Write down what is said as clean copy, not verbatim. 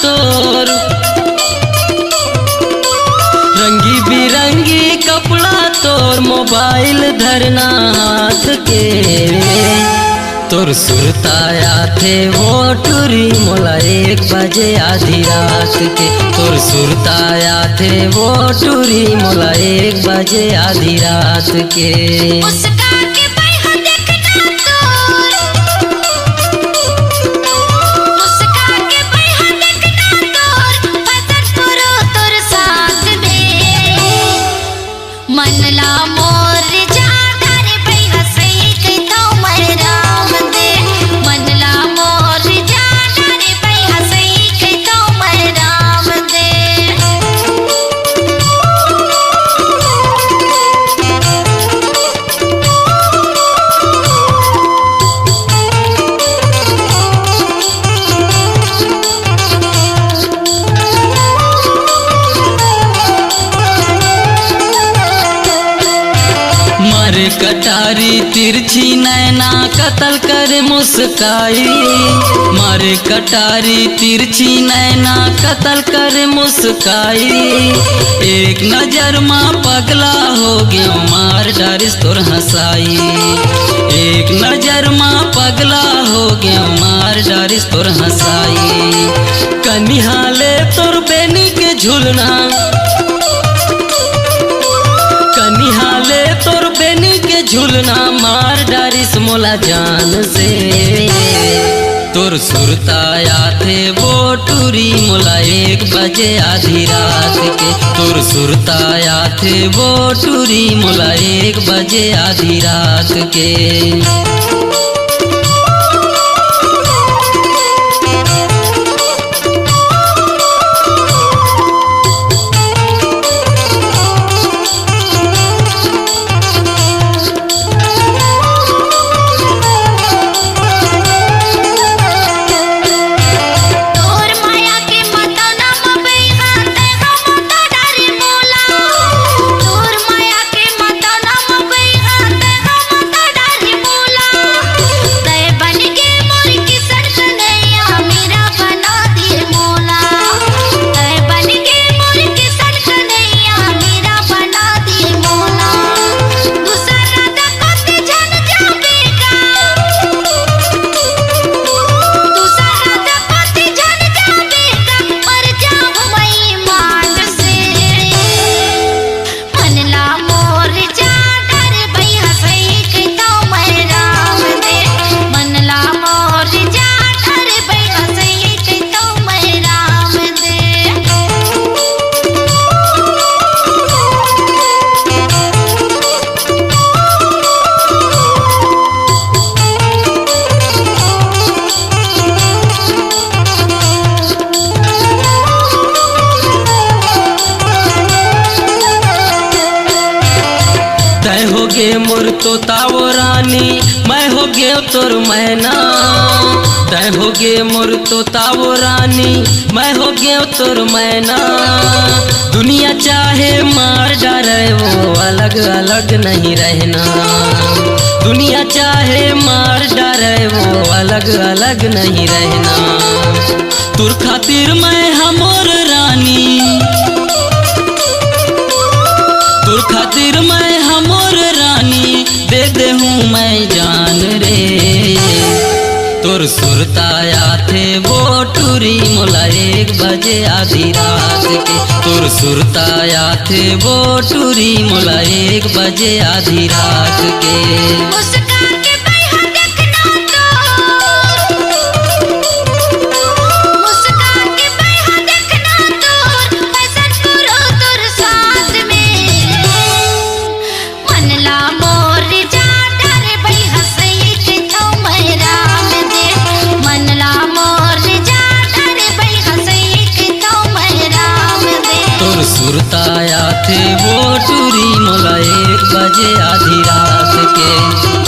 तोर, रंगी बिरंगी कपड़ा तोर, मोबाइल धरना हाथ के। तोर सुरताया थे वो टूरी मोला 1 बजे आधी रात के। तोर सुरताया थे वो टूरी मोला 1 बजे आधी रात के। मारे कटारी तिरछी नैना कतल करे मुस्काई, मारे कटारी तिरछी नैना कतल करे मुस्काई। एक नजर माँ पगला हो गया मार डारिस तोर हंसाई, एक नजर माँ पगला हो गया मार डारिस तोर हंसाई। कनिहाले तोर बेनी के झुलना, कनिहाले तोर बेनी के झुलना मार डारिस मोला जान से। तोर सुरताया थे वो टूरी मोला 1 बजे आधी रात के। तोर सुरताया थे वो टूरी मोला 1 बजे आधी रात के। हो गे मोर तोता वो रानी, मैं हो गे तोर मैना। तय हो गे मोर तोता वो रानी, मैं हो गे तोर मैना। दुनिया चाहे मार डारे वो अलग अलग नहीं रहना, दुनिया चाहे मार डारे वो अलग अलग नहीं रहना। तुर खातिर मैं हमोर रानी, तुर खातिर मैं हमोर रानी, दे हूँ मैं जान रे। तुर सुरताया थे वो टूरी मोला 1 बजे आधी रात के। तुर सुरताया थे वो टूरी मोला 1 बजे आधी रात के। सुरताया थे वो टूरी मोला 1 बजे आधी रात के।